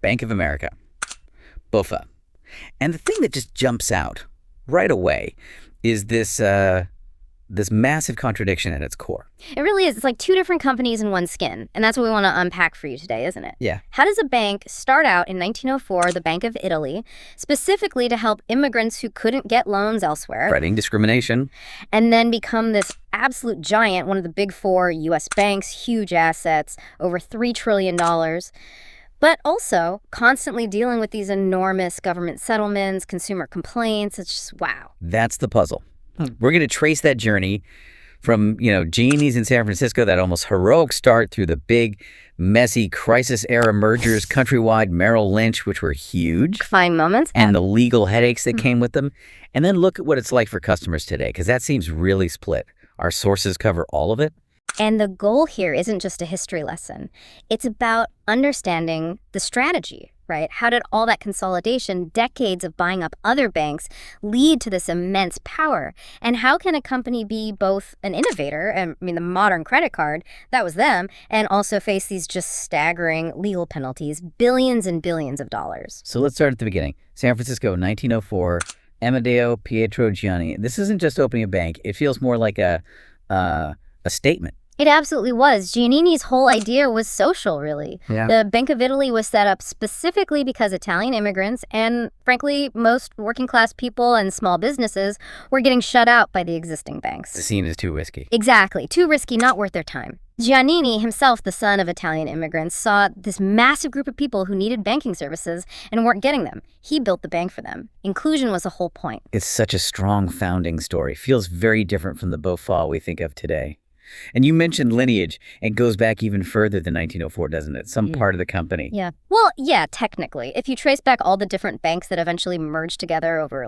Bank of America, BofA. And the thing that just jumps out right away is this massive contradiction at its core. It really is. It's like two different companies in one skin. And that's what we want to unpack for you today, isn't it? Yeah. How does a bank start out in 1904, the Bank of Italy, specifically to help immigrants who couldn't get loans elsewhere, Fighting discrimination, and then become this absolute giant, one of the big four U.S. banks, huge assets, over $3 trillion, but also constantly dealing with these enormous government settlements, consumer complaints? It's just wow. That's the puzzle. We're going to trace that journey from, Giannini's in San Francisco, that almost heroic start, through the big, messy, crisis-era mergers, countrywide Merrill Lynch, which were huge. Fine moments. And the legal headaches that came with them. And then look at what it's like for customers today, because that seems really split. Our sources cover all of it. And the goal here isn't just a history lesson. It's about understanding the strategy, right? How did all that consolidation, decades of buying up other banks, lead to this immense power? And how can a company be both an innovator, the modern credit card, that was them, and also face these just staggering legal penalties, billions and billions of dollars? So let's start at the beginning. San Francisco, 1904, Amadeo, Pietro, Giannini. This isn't just opening a bank. It feels more like a statement. It absolutely was. Giannini's whole idea was social, really. Yeah. The Bank of Italy was set up specifically because Italian immigrants and, frankly, most working-class people and small businesses were getting shut out by the existing banks. The scene is too risky. Exactly. Too risky, not worth their time. Giannini, himself the son of Italian immigrants, saw this massive group of people who needed banking services and weren't getting them. He built the bank for them. Inclusion was the whole point. It's such a strong founding story. Feels very different from the BofA we think of today. And you mentioned lineage, and goes back even further than 1904, doesn't it? Some part of the company. Yeah. Well, yeah, technically. If you trace back all the different banks that eventually merged together over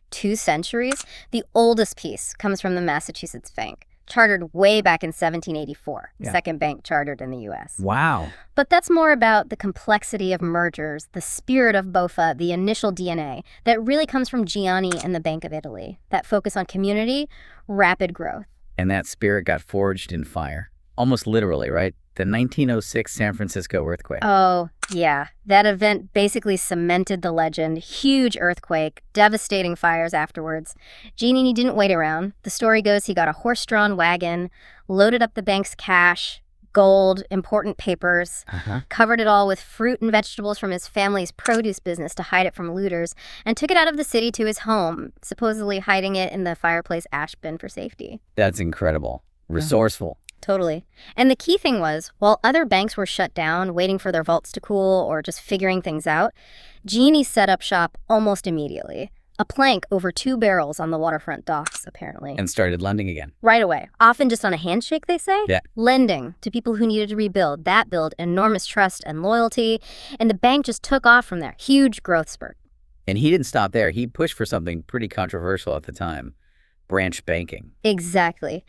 2 centuries, the oldest piece comes from the Massachusetts Bank, chartered way back in 1784, the second bank chartered in the U.S. Wow. But that's more about the complexity of mergers, the spirit of BofA, the initial DNA, that really comes from Giannini and the Bank of Italy, that focus on community, rapid growth. And that spirit got forged in fire. Almost literally, right? The 1906 San Francisco earthquake. Oh, yeah. That event basically cemented the legend. Huge earthquake, devastating fires afterwards. Giannini didn't wait around. The story goes he got a horse-drawn wagon, loaded up the bank's cash, gold, important papers, covered it all with fruit and vegetables from his family's produce business to hide it from looters, and took it out of the city to his home, supposedly hiding it in the fireplace ash bin for safety. That's incredible. Resourceful. Totally. And the key thing was, while other banks were shut down, waiting for their vaults to cool or just figuring things out, Giannini set up shop almost immediately. A plank over 2 barrels on the waterfront docks, apparently. And started lending again. Right away. Often just on a handshake, they say? Yeah. Lending to people who needed to rebuild. That built enormous trust and loyalty. And the bank just took off from there. Huge growth spurt. And he didn't stop there. He pushed for something pretty controversial at the time. Branch banking. Exactly.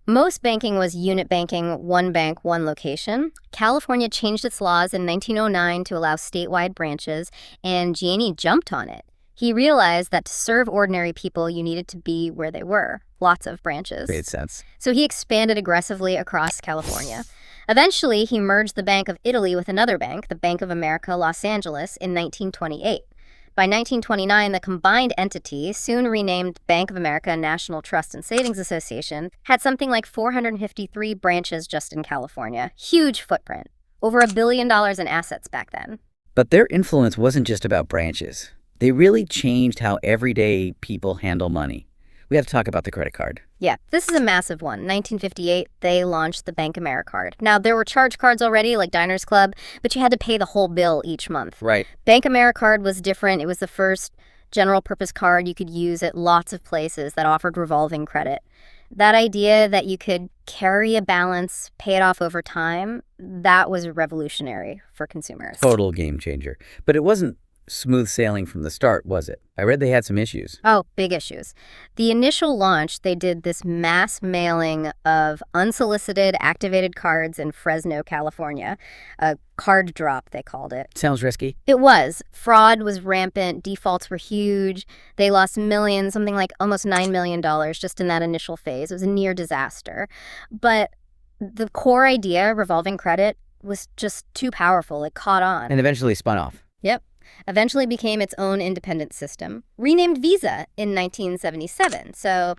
Most banking was unit banking, one bank, one location. California changed its laws in 1909 to allow statewide branches, and Giannini jumped on it. He realized that to serve ordinary people, you needed to be where they were. Lots of branches. Made sense. So he expanded aggressively across California. Eventually, he merged the Bank of Italy with another bank, the Bank of America, Los Angeles, in 1928. By 1929, the combined entity, soon renamed Bank of America National Trust and Savings Association, had something like 453 branches just in California. Huge footprint. Over $1 billion in assets back then. But their influence wasn't just about branches. They really changed how everyday people handle money. We have to talk about the credit card. Yeah, this is a massive one. 1958, they launched the Bank AmeriCard. Now, there were charge cards already, like Diners Club, but you had to pay the whole bill each month. Right. Bank AmeriCard was different. It was the first general-purpose card you could use at lots of places that offered revolving credit. That idea that you could carry a balance, pay it off over time, that was revolutionary for consumers. Total game changer. But it wasn't smooth sailing from the start, was it? I read they had some issues. Oh, big issues. The initial launch, they did this mass mailing of unsolicited activated cards in Fresno, California. A card drop, they called it. Sounds risky. It was. Fraud was rampant. Defaults were huge. They lost millions, something like almost $9 million just in that initial phase. It was a near disaster. But the core idea, revolving credit, was just too powerful. It caught on. And eventually spun off. Yep. Eventually became its own independent system, renamed Visa in 1977. So,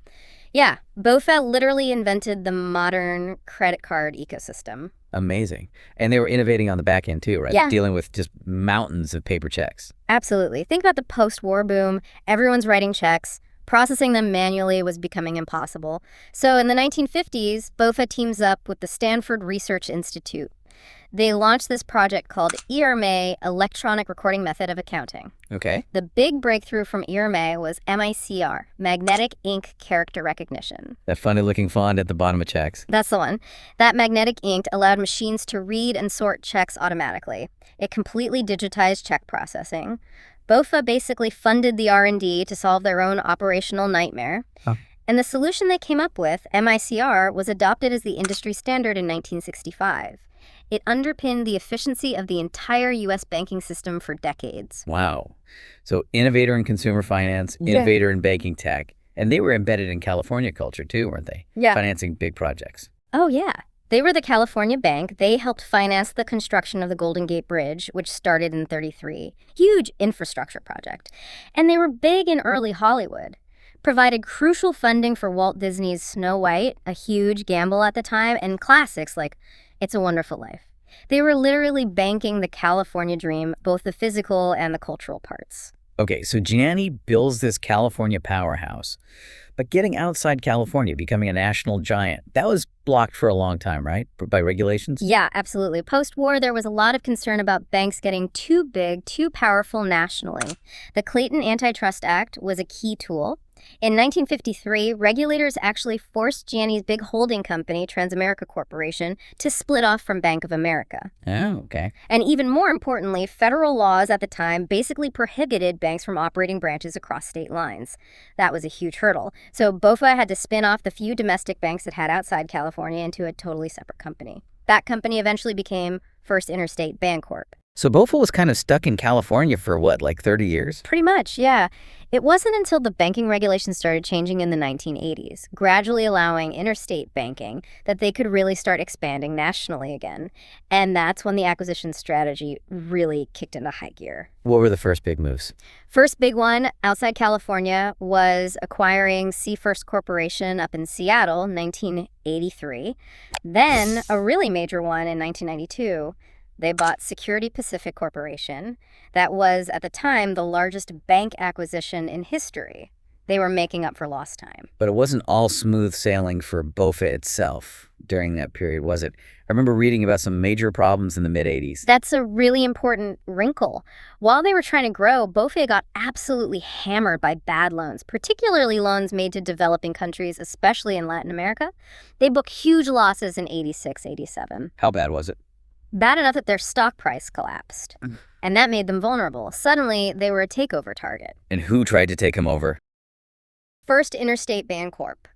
yeah, BofA literally invented the modern credit card ecosystem. Amazing. And they were innovating on the back end too, right? Yeah. Dealing with just mountains of paper checks. Absolutely. Think about the post-war boom. Everyone's writing checks. Processing them manually was becoming impossible. So in the 1950s, BofA teams up with the Stanford Research Institute. They launched this project called ERMA, Electronic Recording Method of Accounting. Okay. The big breakthrough from ERMA was MICR, Magnetic Ink Character Recognition. That funny-looking font at the bottom of checks. That's the one. That magnetic ink allowed machines to read and sort checks automatically. It completely digitized check processing. BofA basically funded the R&D to solve their own operational nightmare. Oh. And the solution they came up with, MICR, was adopted as the industry standard in 1965. It underpinned the efficiency of the entire U.S. banking system for decades. Wow. So innovator in consumer finance, innovator in banking tech. And they were embedded in California culture too, weren't they? Yeah. Financing big projects. Oh, yeah. They were the California bank. They helped finance the construction of the Golden Gate Bridge, which started in '33. Huge infrastructure project. And they were big in early Hollywood. Provided crucial funding for Walt Disney's Snow White, a huge gamble at the time, and classics like It's a Wonderful Life. They were literally banking the California dream, both the physical and the cultural parts. Okay, so Giannini builds this California powerhouse. But getting outside California, becoming a national giant, that was blocked for a long time, right? By regulations? Yeah, absolutely. Post-war, there was a lot of concern about banks getting too big, too powerful nationally. The Clayton Antitrust Act was a key tool. In 1953, regulators actually forced Giannini's big holding company, Transamerica Corporation, to split off from Bank of America. Oh, okay. And even more importantly, federal laws at the time basically prohibited banks from operating branches across state lines. That was a huge hurdle. So BofA had to spin off the few domestic banks it had outside California into a totally separate company. That company eventually became First Interstate Bancorp. So BofA was kind of stuck in California for what, like 30 years? Pretty much, yeah. It wasn't until the banking regulations started changing in the 1980s, gradually allowing interstate banking, that they could really start expanding nationally again. And that's when the acquisition strategy really kicked into high gear. What were the first big moves? First big one outside California was acquiring First Corporation up in Seattle, 1983. Then a really major one in 1992. They bought Security Pacific Corporation. That was, at the time, the largest bank acquisition in history. They were making up for lost time. But it wasn't all smooth sailing for BofA itself during that period, was it? I remember reading about some major problems in the mid-'80s. That's a really important wrinkle. While they were trying to grow, BofA got absolutely hammered by bad loans, particularly loans made to developing countries, especially in Latin America. They booked huge losses in '86, '87. How bad was it? Bad enough that their stock price collapsed. And that made them vulnerable. Suddenly, they were a takeover target. And who tried to take him over? First Interstate Bancorp.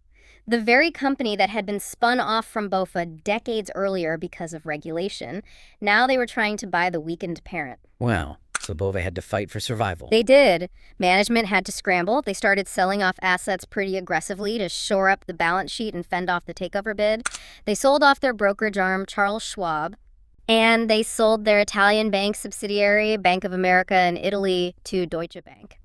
The very company that had been spun off from BofA decades earlier because of regulation. Now they were trying to buy the weakened parent. Wow. So BofA had to fight for survival. They did. Management had to scramble. They started selling off assets pretty aggressively to shore up the balance sheet and fend off the takeover bid. They sold off their brokerage arm, Charles Schwab. And they sold their Italian bank subsidiary, Bank of America in Italy, to Deutsche Bank.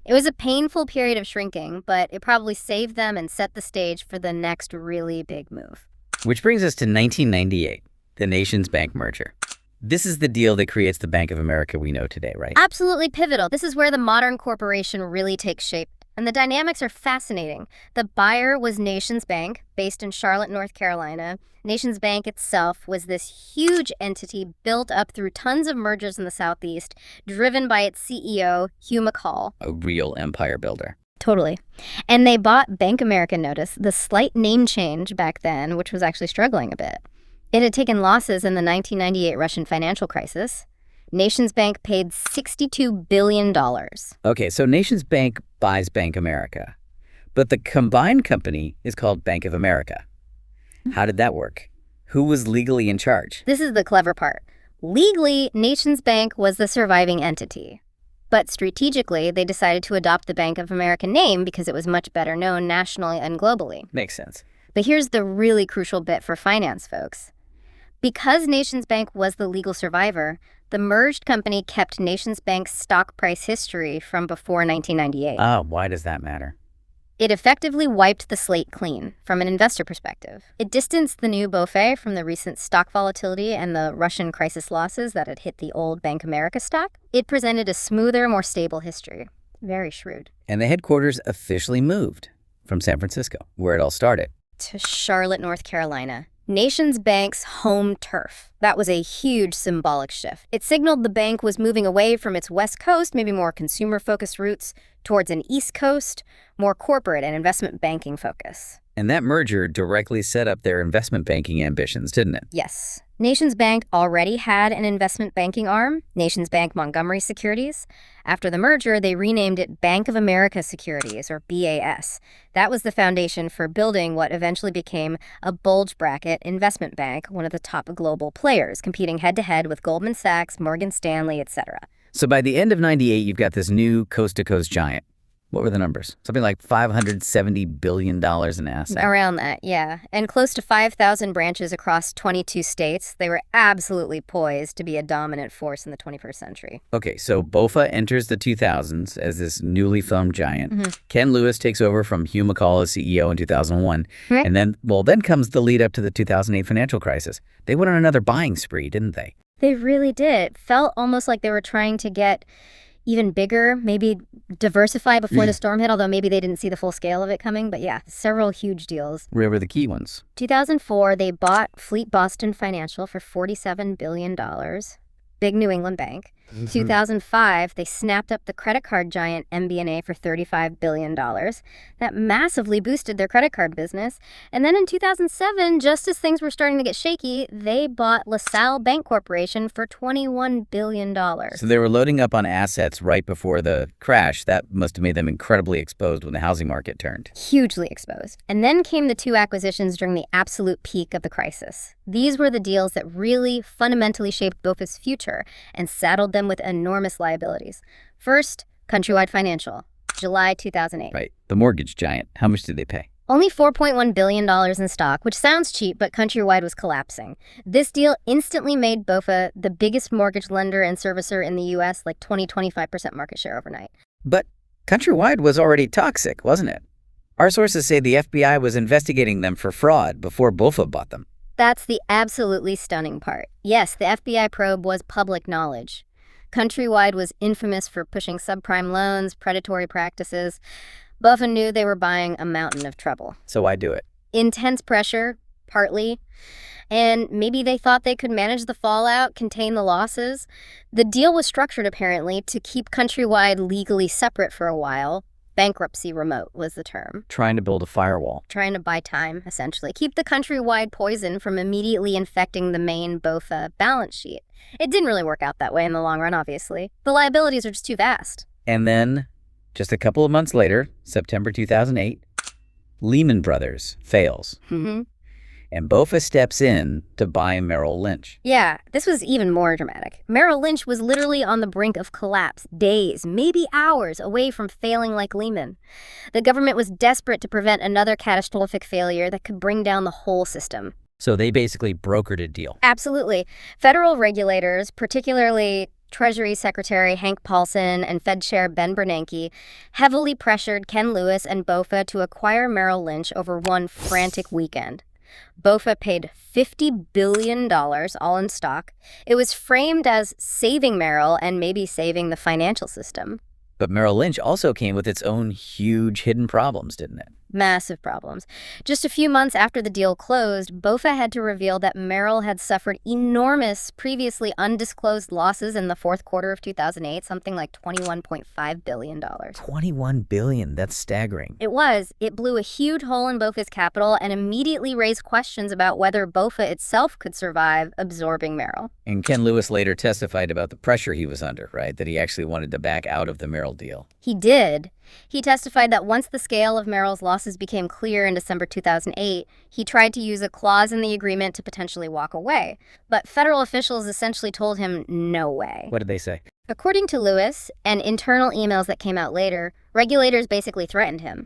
It was a painful period of shrinking, but it probably saved them and set the stage for the next really big move. Which brings us to 1998, the NationsBank merger. This is the deal that creates the Bank of America we know today, right? Absolutely pivotal. This is where the modern corporation really takes shape. And the dynamics are fascinating. The buyer was NationsBank, based in Charlotte, North Carolina. NationsBank itself was this huge entity built up through tons of mergers in the Southeast, driven by its CEO, Hugh McCall. A real empire builder. Totally. And they bought Bank America, notice, the slight name change back then, which was actually struggling a bit. It had taken losses in the 1998 Russian financial crisis. NationsBank paid $62 billion. Okay, so NationsBank buys Bank America, but the combined company is called Bank of America. How did that work? Who was legally in charge? This is the clever part. Legally, NationsBank was the surviving entity. But strategically, they decided to adopt the Bank of America name because it was much better known nationally and globally. Makes sense. But here's the really crucial bit for finance folks. Because NationsBank was the legal survivor, The merged company kept NationsBank's stock price history from before 1998. Why does that matter? It effectively wiped the slate clean from an investor perspective. It distanced the new BofA from the recent stock volatility and the Russian crisis losses that had hit the old Bank America stock. It presented a smoother, more stable history. Very shrewd. And the headquarters officially moved from San Francisco, where it all started, to Charlotte, North Carolina. NationsBank's home turf. That was a huge symbolic shift. It signaled the bank was moving away from its West Coast, maybe more consumer-focused roots, towards an East Coast, more corporate and investment banking focus. And that merger directly set up their investment banking ambitions, didn't it? Yes. NationsBank already had an investment banking arm, NationsBank Montgomery Securities. After the merger, they renamed it Bank of America Securities, or BAS. That was the foundation for building what eventually became a bulge bracket investment bank, one of the top global players, competing head-to-head with Goldman Sachs, Morgan Stanley, etc. So by the end of '98, you've got this new coast-to-coast giant. What were the numbers? Something like $570 billion in assets. Around that, yeah. And close to 5,000 branches across 22 states. They were absolutely poised to be a dominant force in the 21st century. Okay, so BofA enters the 2000s as this newly formed giant. Mm-hmm. Ken Lewis takes over from Hugh McColl as CEO in 2001. Right. And then comes the lead up to the 2008 financial crisis. They went on another buying spree, didn't they? They really did. It felt almost like they were trying to get even bigger, maybe diversify before the storm hit, although maybe they didn't see the full scale of it coming. But yeah, several huge deals. Where were the key ones? 2004, they bought Fleet Boston Financial for $47 billion. Big New England bank. 2005, they snapped up the credit card giant MBNA for $35 billion. That massively boosted their credit card business. And then in 2007, just as things were starting to get shaky, they bought LaSalle Bank Corporation for $21 billion. So they were loading up on assets right before the crash. That must have made them incredibly exposed when the housing market turned. Hugely exposed. And then came the two acquisitions during the absolute peak of the crisis. These were the deals that really fundamentally shaped BofA's future and saddled them with enormous liabilities. First, Countrywide Financial, July 2008. Right. The mortgage giant. How much did they pay? Only $4.1 billion in stock, which sounds cheap, but Countrywide was collapsing. This deal instantly made BofA the biggest mortgage lender and servicer in the U.S., like 20-25% market share overnight. But Countrywide was already toxic, wasn't it? Our sources say the FBI was investigating them for fraud before BofA bought them. That's the absolutely stunning part. Yes, the FBI probe was public knowledge. Countrywide was infamous for pushing subprime loans, predatory practices. BofA knew they were buying a mountain of trouble. So why do it? Intense pressure, partly. And maybe they thought they could manage the fallout, contain the losses. The deal was structured, apparently, to keep Countrywide legally separate for a while. Bankruptcy remote was the term. Trying to build a firewall. Trying to buy time, essentially. Keep the Countrywide poison from immediately infecting the main BofA balance sheet. It didn't really work out that way in the long run, obviously. The liabilities are just too vast. And then, just a couple of months later, September 2008, Lehman Brothers fails. Mm-hmm. And BofA steps in to buy Merrill Lynch. Yeah, this was even more dramatic. Merrill Lynch was literally on the brink of collapse, days, maybe hours away from failing like Lehman. The government was desperate to prevent another catastrophic failure that could bring down the whole system. So they basically brokered a deal. Absolutely. Federal regulators, particularly Treasury Secretary Hank Paulson and Fed Chair Ben Bernanke, heavily pressured Ken Lewis and BofA to acquire Merrill Lynch over one frantic weekend. BofA paid $50 billion, all in stock. It was framed as saving Merrill and maybe saving the financial system. But Merrill Lynch also came with its own huge hidden problems, didn't it? Massive problems. Just a few months after the deal closed, BofA had to reveal that Merrill had suffered enormous, previously undisclosed losses in the fourth quarter of 2008, something like $21.5 billion. $21 billion. That's staggering. It was. It blew a huge hole in BofA's capital and immediately raised questions about whether BofA itself could survive absorbing Merrill. And Ken Lewis later testified about the pressure he was under, right? That he actually wanted to back out of the Merrill deal. He did. He testified that once the scale of Merrill's losses became clear in December 2008, he tried to use a clause in the agreement to potentially walk away. But federal officials essentially told him no way. What did they say? According to Lewis, and internal emails that came out later, regulators basically threatened him.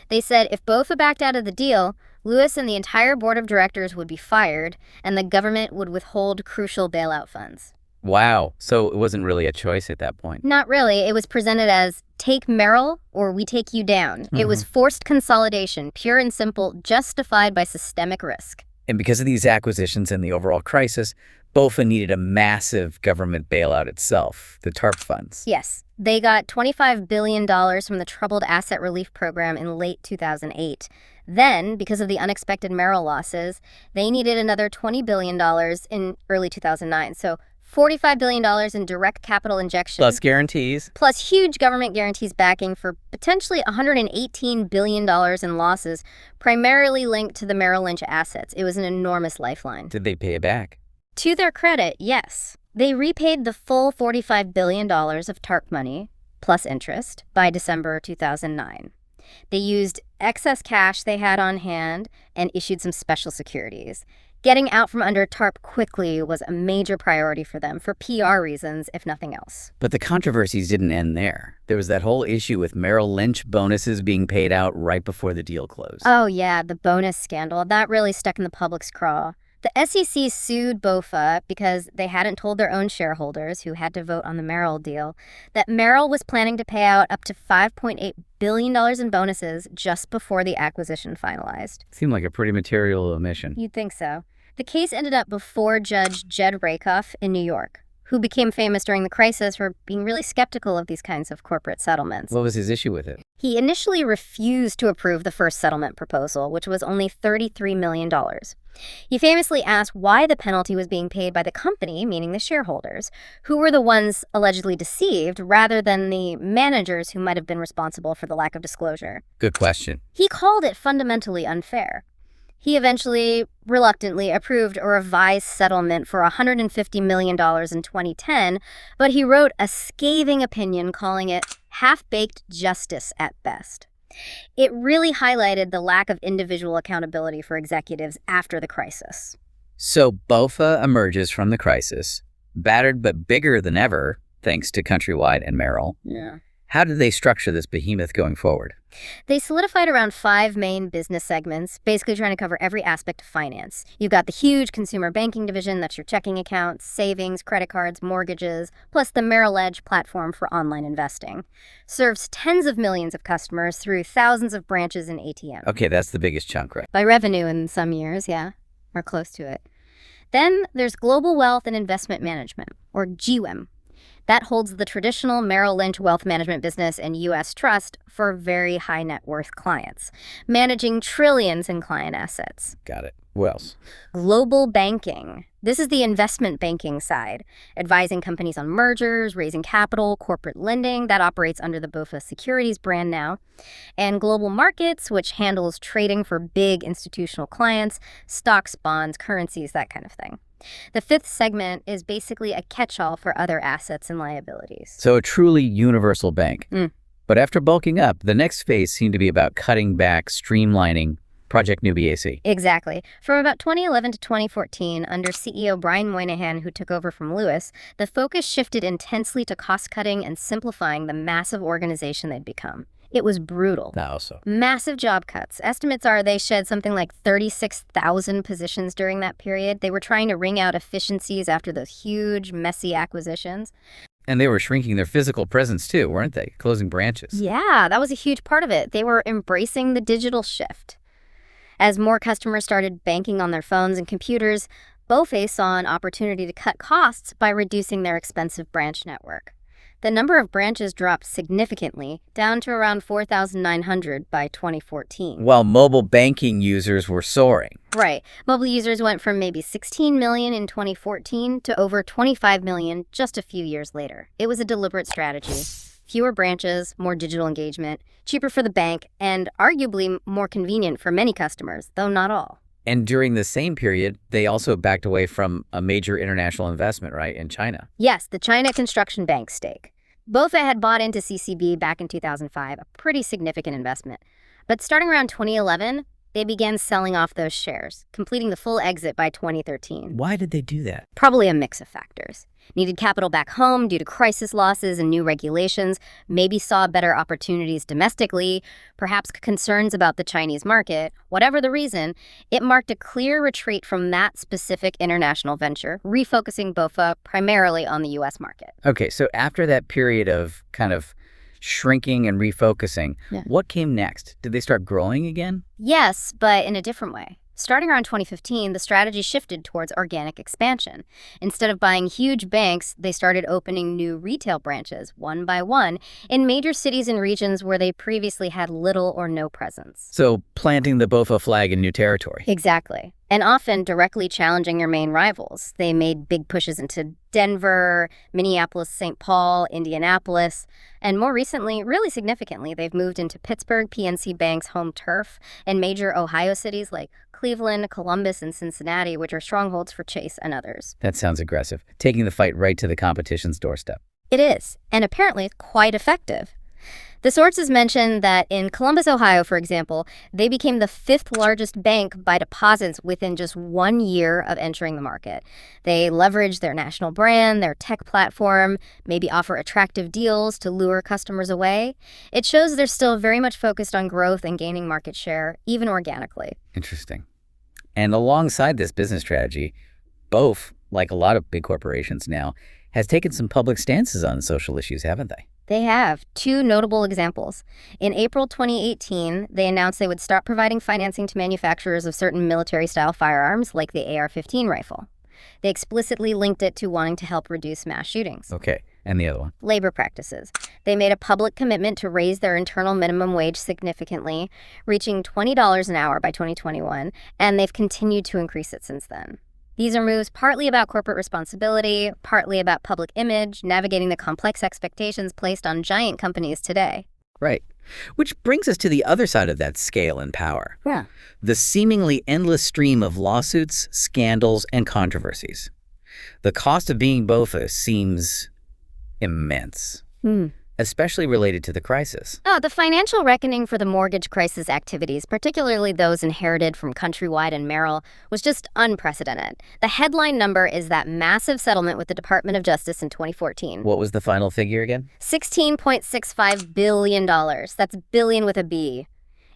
They said if BofA backed out of the deal, Lewis and the entire board of directors would be fired, and the government would withhold crucial bailout funds. Wow. So it wasn't really a choice at that point. Not really. It was presented as take Merrill or we take you down. It was forced consolidation, pure and simple, justified by systemic risk. And because of these acquisitions and the overall crisis, BofA needed a massive government bailout itself, the TARP funds. Yes. They got $25 billion from the Troubled Asset Relief Program in late 2008. Then, because of the unexpected Merrill losses, they needed another $20 billion in early 2009. So $45 billion in direct capital injection. Plus guarantees. Plus huge government guarantees backing for potentially $118 billion in losses, primarily linked to the Merrill Lynch assets. It was an enormous lifeline. Did they pay it back? To their credit, yes. They repaid the full $45 billion of TARP money, plus interest, by December 2009. They used excess cash they had on hand and issued some special securities. Getting out from under TARP quickly was a major priority for them, for PR reasons, if nothing else. But the controversies didn't end there. There was that whole issue with Merrill Lynch bonuses being paid out right before the deal closed. Oh yeah, the bonus scandal. That really stuck in the public's craw. The SEC sued BofA because they hadn't told their own shareholders, who had to vote on the Merrill deal, that Merrill was planning to pay out up to $5.8 billion in bonuses just before the acquisition finalized. Seemed like a pretty material omission. You'd think so. The case ended up before Judge Jed Rakoff in New York, who became famous during the crisis for being really skeptical of these kinds of corporate settlements. What was his issue with it? He initially refused to approve the first settlement proposal, which was only $33 million. He famously asked why the penalty was being paid by the company, meaning the shareholders, who were the ones allegedly deceived, rather than the managers who might have been responsible for the lack of disclosure. Good question. He called it fundamentally unfair. He eventually, reluctantly, approved a revised settlement for $150 million in 2010, but he wrote a scathing opinion calling it half-baked justice at best. It really highlighted the lack of individual accountability for executives after the crisis. So BofA emerges from the crisis, battered but bigger than ever, thanks to Countrywide and Merrill. Yeah. How did they structure this behemoth going forward? They solidified around 5 main business segments, basically trying to cover every aspect of finance. You've got the huge consumer banking division, that's your checking accounts, savings, credit cards, mortgages, plus the Merrill Edge platform for online investing. Serves tens of millions of customers through thousands of branches and ATMs. Okay, that's the biggest chunk, right? By revenue in some years, yeah, or close to it. Then there's Global Wealth and Investment Management, or GWIM. That holds the traditional Merrill Lynch wealth management business and U.S. trust for very high net worth clients, managing trillions in client assets. Got it. Who else? Global banking. This is the investment banking side, advising companies on mergers, raising capital, corporate lending. That operates under the BofA Securities brand now. And global markets, which handles trading for big institutional clients, stocks, bonds, currencies, that kind of thing. The 5th segment is basically a catch-all for other assets and liabilities. So a truly universal bank. But after bulking up, the next phase seemed to be about cutting back, streamlining, Project New BAC. Exactly. From about 2011 to 2014, under CEO Brian Moynihan, who took over from Lewis, the focus shifted intensely to cost-cutting and simplifying the massive organization they'd become. It was brutal. Massive job cuts. Estimates are they shed something like 36,000 positions during that period. They were trying to wring out efficiencies after those huge, messy acquisitions. And they were shrinking their physical presence too, weren't they? Closing branches. Yeah, that was a huge part of it. They were embracing the digital shift. As more customers started banking on their phones and computers, BofA saw an opportunity to cut costs by reducing their expensive branch network. The number of branches dropped significantly, down to around 4,900 by 2014. While mobile banking users were soaring. Right. Mobile users went from maybe 16 million in 2014 to over 25 million just a few years later. It was a deliberate strategy. Fewer branches, more digital engagement, cheaper for the bank, and arguably more convenient for many customers, though not all. And during the same period, they also backed away from a major international investment, right, in China. Yes, the China Construction Bank stake. BofA had bought into CCB back in 2005, a pretty significant investment. But starting around 2011, they began selling off those shares, completing the full exit by 2013. Why did they do that? Probably a mix of factors. Needed capital back home due to crisis losses and new regulations, maybe saw better opportunities domestically, perhaps concerns about the Chinese market. Whatever the reason, it marked a clear retreat from that specific international venture, refocusing BofA primarily on the U.S. market. Okay, so after that period of kind of shrinking and refocusing, what came next? Did they start growing again? Yes, but in a different way. Starting around 2015, the strategy shifted towards organic expansion. Instead of buying huge banks, they started opening new retail branches, one by one, in major cities and regions where they previously had little or no presence. So planting the BofA flag in new territory. Exactly. And often directly challenging your main rivals. They made big pushes into Denver, Minneapolis, St. Paul, Indianapolis, and more recently, really significantly, they've moved into Pittsburgh, PNC Bank's home turf, and major Ohio cities like Cleveland, Columbus, and Cincinnati, which are strongholds for Chase and others. That sounds aggressive, taking the fight right to the competition's doorstep. It is, and apparently quite effective. The sources mention that in Columbus, Ohio, for example, they became the 5th largest bank by deposits within just 1 year of entering the market. They leveraged their national brand, their tech platform, maybe offer attractive deals to lure customers away. It shows they're still very much focused on growth and gaining market share, even organically. Interesting. And alongside this business strategy, BOF, like a lot of big corporations now, has taken some public stances on social issues, haven't they? They have 2 notable examples. In April 2018, they announced they would stop providing financing to manufacturers of certain military-style firearms, like the AR-15 rifle. They explicitly linked it to wanting to help reduce mass shootings. Okay, and the other one? Labor practices. They made a public commitment to raise their internal minimum wage significantly, reaching $20 an hour by 2021, and they've continued to increase it since then. These are moves partly about corporate responsibility, partly about public image, navigating the complex expectations placed on giant companies today. Right. Which brings us to the other side of that scale and power. Yeah. The seemingly endless stream of lawsuits, scandals, and controversies. The cost of being BofA seems immense, especially related to the crisis. Oh, the financial reckoning for the mortgage crisis activities, particularly those inherited from Countrywide and Merrill, was just unprecedented. The headline number is that massive settlement with the Department of Justice in 2014. What was the final figure again? $16.65 billion. That's billion with a B.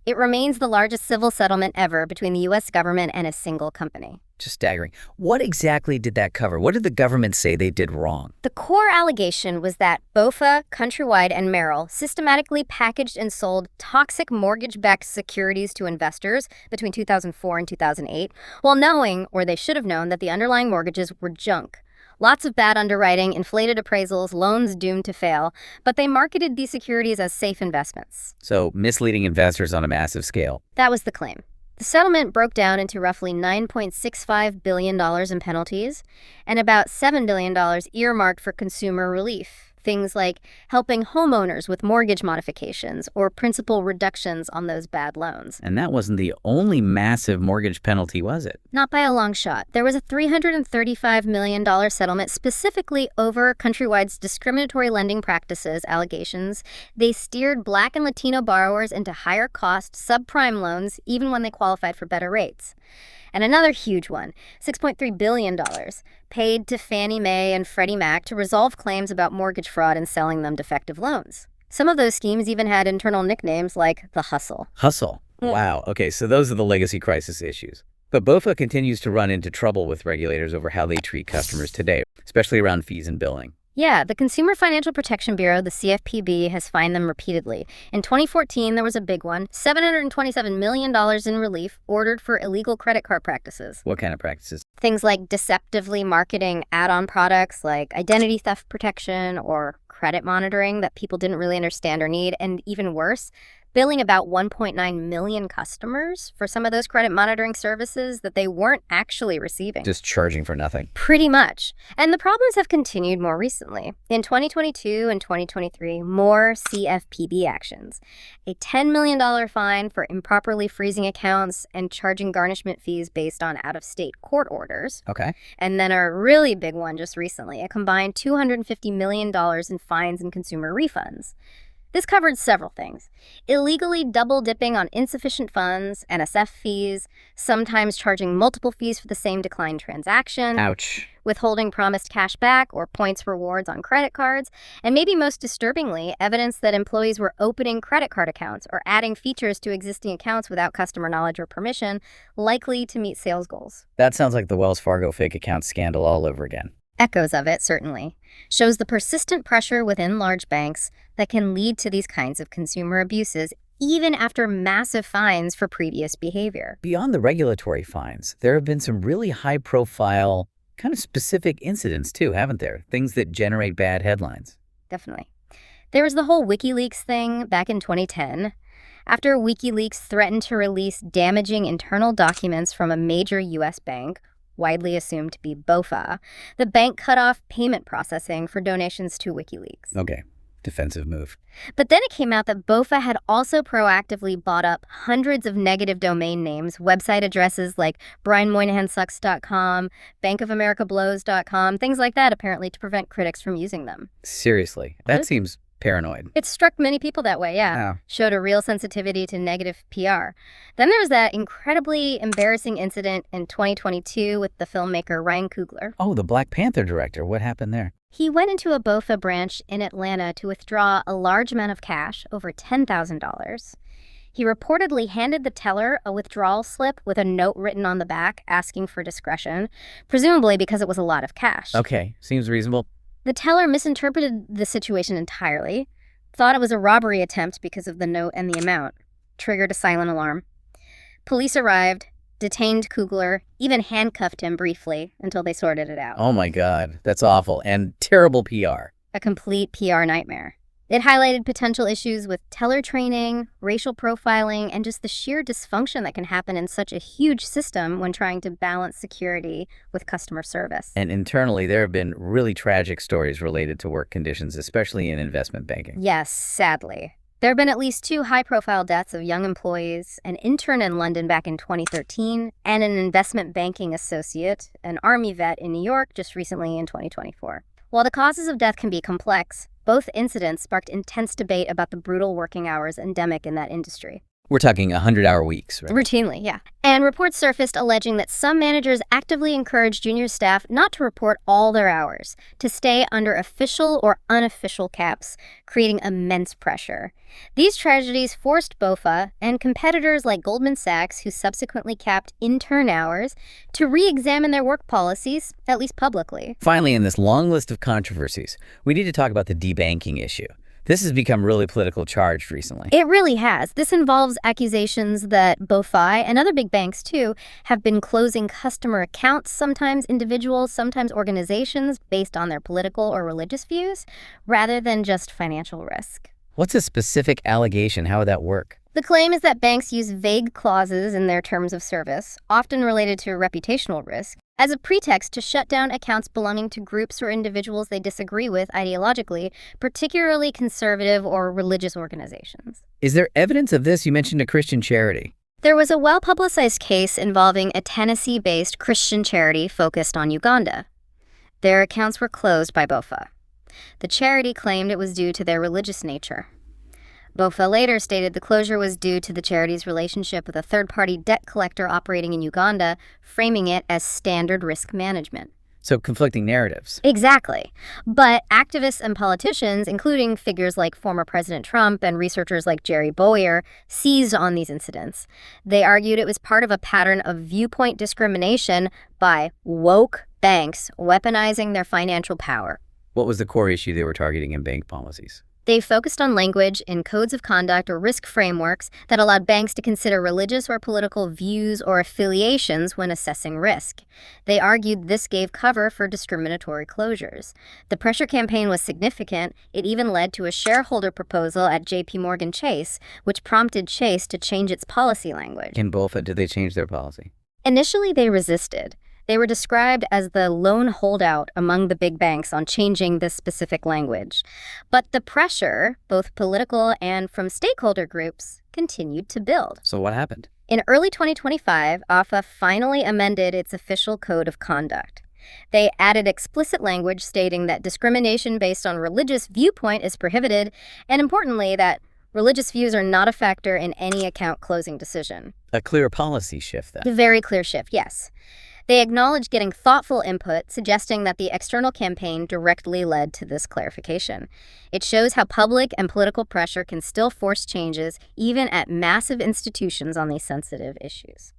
It remains the largest civil settlement ever between the U.S. government and a single company. Just staggering. What exactly did that cover? What did the government say they did wrong? The core allegation was that BofA, Countrywide, and Merrill systematically packaged and sold toxic mortgage-backed securities to investors between 2004 and 2008, while knowing, or they should have known, that the underlying mortgages were junk. Lots of bad underwriting, inflated appraisals, loans doomed to fail, but they marketed these securities as safe investments. So misleading investors on a massive scale. That was the claim. The settlement broke down into roughly $9.65 billion in penalties and about $7 billion earmarked for consumer relief. Things like helping homeowners with mortgage modifications or principal reductions on those bad loans. And that wasn't the only massive mortgage penalty, was it? Not by a long shot. There was a $335 million settlement specifically over Countrywide's discriminatory lending practices allegations. They steered Black and Latino borrowers into higher-cost, subprime loans even when they qualified for better rates. And another huge one, $6.3 billion, paid to Fannie Mae and Freddie Mac to resolve claims about mortgage fraud and selling them defective loans. Some of those schemes even had internal nicknames like the Hustle. Hustle. Wow. Okay, so those are the legacy crisis issues. But BofA continues to run into trouble with regulators over how they treat customers today, especially around fees and billing. Yeah, the Consumer Financial Protection Bureau, the CFPB, has fined them repeatedly. In 2014, there was a big one, $727 million in relief ordered for illegal credit card practices. What kind of practices? Things like deceptively marketing add-on products like identity theft protection or credit monitoring that people didn't really understand or need, and even worse, billing about 1.9 million customers for some of those credit monitoring services that they weren't actually receiving. Just charging for nothing. Pretty much. And the problems have continued more recently. In 2022 and 2023, more CFPB actions. A $10 million fine for improperly freezing accounts and charging garnishment fees based on out-of-state court orders. Okay. And then a really big one just recently, a combined $250 million in fines and consumer refunds. This covered several things. Illegally double-dipping on insufficient funds, NSF fees, sometimes charging multiple fees for the same declined transaction. Ouch. Withholding promised cash back or points rewards on credit cards, and maybe most disturbingly, evidence that employees were opening credit card accounts or adding features to existing accounts without customer knowledge or permission, likely to meet sales goals. That sounds like the Wells Fargo fake account scandal all over again. Echoes of it, certainly. Shows the persistent pressure within large banks that can lead to these kinds of consumer abuses, even after massive fines for previous behavior. Beyond the regulatory fines, there have been some really high-profile, kind of specific incidents too, haven't there? Things that generate bad headlines. Definitely. There was the whole WikiLeaks thing back in 2010. After WikiLeaks threatened to release damaging internal documents from a major U.S. bank, widely assumed to be BofA, the bank cut off payment processing for donations to WikiLeaks. Okay, defensive move. But then it came out that BofA had also proactively bought up hundreds of negative domain names, website addresses like brianmoynihansucks.com, bankofamericaBlows.com, things like that, apparently to prevent critics from using them. Seriously, that seems paranoid. It struck many people that way, yeah. Oh. Showed a real sensitivity to negative PR. Then there was that incredibly embarrassing incident in 2022 with the filmmaker Ryan Coogler. Oh, the Black Panther director. What happened there? He went into a BofA branch in Atlanta to withdraw a large amount of cash, over $10,000. He reportedly handed the teller a withdrawal slip with a note written on the back asking for discretion, presumably because it was a lot of cash. Okay, seems reasonable. The teller misinterpreted the situation entirely, thought it was a robbery attempt because of the note and the amount, triggered a silent alarm. Police arrived, detained Coogler, even handcuffed him briefly until they sorted it out. Oh my God, that's awful and terrible PR. A complete PR nightmare. It highlighted potential issues with teller training, racial profiling, and just the sheer dysfunction that can happen in such a huge system when trying to balance security with customer service. And internally, there have been really tragic stories related to work conditions, especially in investment banking. Yes, sadly. There have been at least 2 high-profile deaths of young employees, an intern in London back in 2013, and an investment banking associate, an Army vet in New York just recently in 2024. While the causes of death can be complex, both incidents sparked intense debate about the brutal working hours endemic in that industry. We're talking 100-hour weeks, right? Routinely, yeah. And reports surfaced alleging that some managers actively encourage junior staff not to report all their hours, to stay under official or unofficial caps, creating immense pressure. These tragedies forced BofA and competitors like Goldman Sachs, who subsequently capped intern hours, to re-examine their work policies, at least publicly. Finally, in this long list of controversies, we need to talk about the debanking issue. This has become really politically charged recently. It really has. This involves accusations that BofA and other big banks, too, have been closing customer accounts, sometimes individuals, sometimes organizations, based on their political or religious views, rather than just financial risk. What's a specific allegation? How would that work? The claim is that banks use vague clauses in their terms of service, often related to reputational risk, as a pretext to shut down accounts belonging to groups or individuals they disagree with ideologically, particularly conservative or religious organizations. Is there evidence of this? You mentioned a Christian charity. There was a well-publicized case involving a Tennessee-based Christian charity focused on Uganda. Their accounts were closed by BofA. The charity claimed it was due to their religious nature. BofA later stated the closure was due to the charity's relationship with a third-party debt collector operating in Uganda, framing it as standard risk management. So conflicting narratives. Exactly. But activists and politicians, including figures like former President Trump and researchers like Jerry Boyer, seized on these incidents. They argued it was part of a pattern of viewpoint discrimination by woke banks weaponizing their financial power. What was the core issue they were targeting in bank policies? They focused on language in codes of conduct or risk frameworks that allowed banks to consider religious or political views or affiliations when assessing risk. They argued this gave cover for discriminatory closures. The pressure campaign was significant. It even led to a shareholder proposal at JP Morgan Chase, which prompted Chase to change its policy language. In BofA, did they change their policy? Initially, they resisted. They were described as the lone holdout among the big banks on changing this specific language. But the pressure, both political and from stakeholder groups, continued to build. So what happened? In early 2025, BofA finally amended its official code of conduct. They added explicit language stating that discrimination based on religious viewpoint is prohibited, and importantly, that religious views are not a factor in any account closing decision. A clear policy shift, then. A very clear shift, yes. They acknowledged getting thoughtful input, suggesting that the external campaign directly led to this clarification. It shows how public and political pressure can still force changes, even at massive institutions on these sensitive issues.